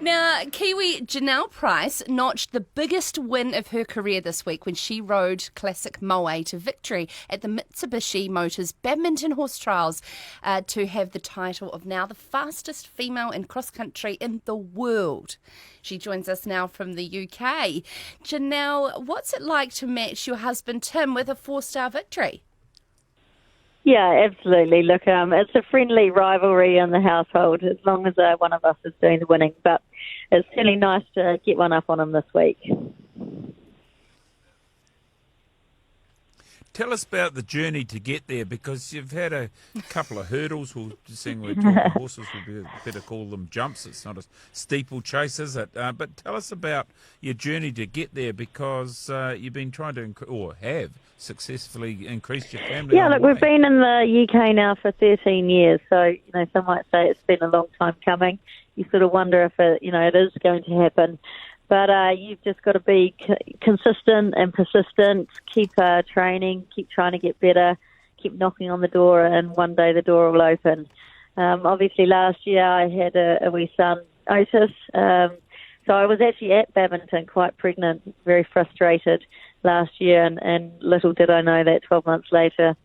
Now, Kiwi Jonelle Price notched the biggest win of her career this week when she rode Classic Moe to victory at the Mitsubishi Motors Badminton Horse Trials to have the title of now the fastest female in cross-country in the world. She joins us now from the UK. Jonelle, what's it like to match your husband Tim with a 4-star victory? Yeah, absolutely. Look, it's a friendly rivalry in the household as long as one of us is doing the winning. But it's really nice to get one up on him this week. Tell us about the journey to get there, because you've had a couple of hurdles. We're talking horses, we better call them jumps. It's not a steeplechase, is it? But tell us about your journey to get there, because you've been trying to, or have successfuled increased your family. Yeah, look, we've been in the UK now for 13 years, so some might say it's been a long time coming. You sort of wonder if it is going to happen. But you've just got to be consistent and persistent, keep training, keep trying to get better, keep knocking on the door, and one day the door will open. Obviously, last year I had a wee son, Otis, so I was actually at Badminton quite pregnant, very frustrated last year, and little did I know that 12 months later,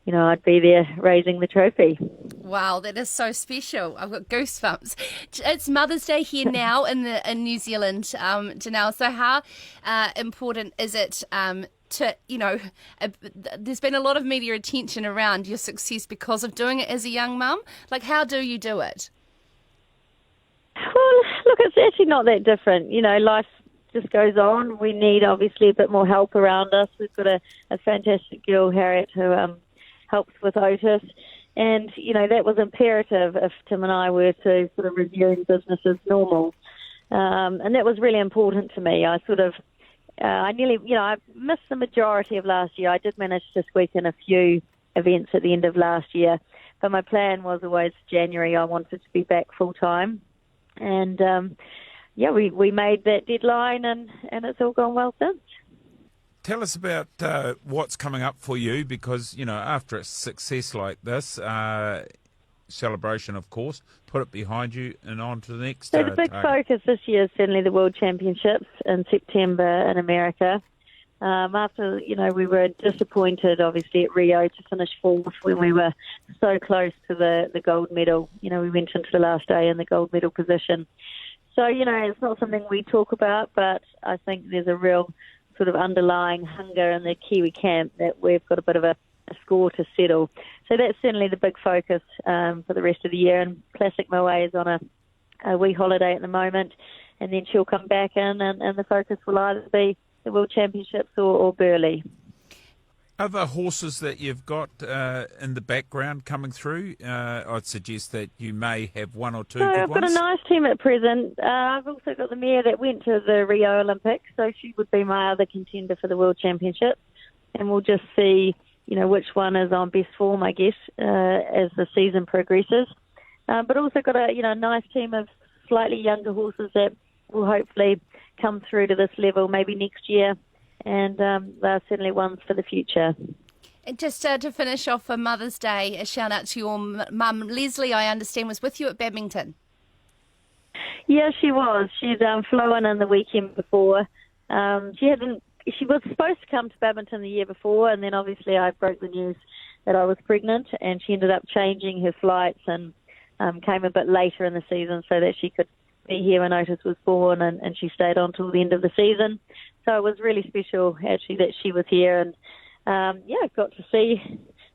I'd be there raising the trophy. Wow, that is so special. I've got goosebumps. It's Mother's Day here now in New Zealand, Jonelle. So how important is it there's been a lot of media attention around your success because of doing it as a young mum. Like, how do you do it? Well, look, it's actually not that different. Life just goes on. We need, obviously, a bit more help around us. We've got a fantastic girl, Harriet, who helps with Otis. And, that was imperative if Tim and I were to sort of resume business as normal. And that was really important to me. I missed the majority of last year. I did manage to squeak in a few events at the end of last year. But my plan was always January. I wanted to be back full time. And, we made that deadline and it's all gone well since. Tell us about what's coming up for you, because, after a success like this, celebration, of course, put it behind you and on to the next So the big focus this year is certainly the World Championships in September in America. After, we were disappointed, obviously, at Rio to finish fourth when we were so close to the gold medal. We went into the last day in the gold medal position. So, it's not something we talk about, but I think there's a real sort of underlying hunger in the Kiwi camp that we've got a bit of a score to settle. So that's certainly the big focus for the rest of the year. And Classic Moe is on a wee holiday at the moment, and then she'll come back in, and the focus will either be the World Championships or Burleigh. Other horses that you've got in the background coming through, I'd suggest that you may have one or two good ones. I've got a nice team at present. I've also got the mare that went to the Rio Olympics, so she would be my other contender for the World Championships. And we'll just see, which one is on best form, I guess, as the season progresses. But also got a nice team of slightly younger horses that will hopefully come through to this level maybe next year. And they're certainly ones for the future. And just to finish off for Mother's Day, a shout out to your mum, Leslie, I understand, was with you at Badminton. Yeah, she was. She'd flown in the weekend before. She was supposed to come to Badminton the year before, and then obviously I broke the news that I was pregnant, and she ended up changing her flights and came a bit later in the season so that she could be here when Otis was born, and she stayed on till the end of the season. So it was really special, actually, that she was here, and got to see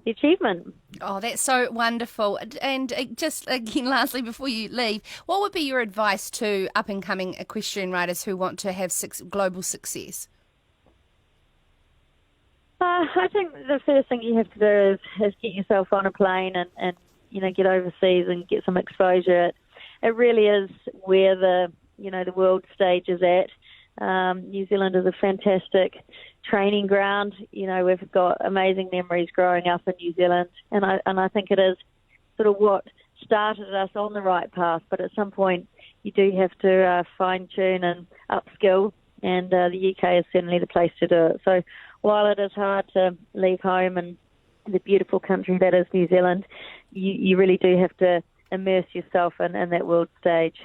the achievement. Oh, that's so wonderful. And just again, lastly, before you leave, what would be your advice to up-and-coming equestrian riders who want to have global success? I think the first thing you have to do is get yourself on a plane and get overseas and get some exposure. It really is where the world stage is at. New Zealand is a fantastic training ground. We've got amazing memories growing up in New Zealand, and I think it is sort of what started us on the right path. But at some point, you do have to fine-tune and upskill, and the UK is certainly the place to do it. So while it is hard to leave home and the beautiful country that is New Zealand, you really do have to immerse yourself in that world stage.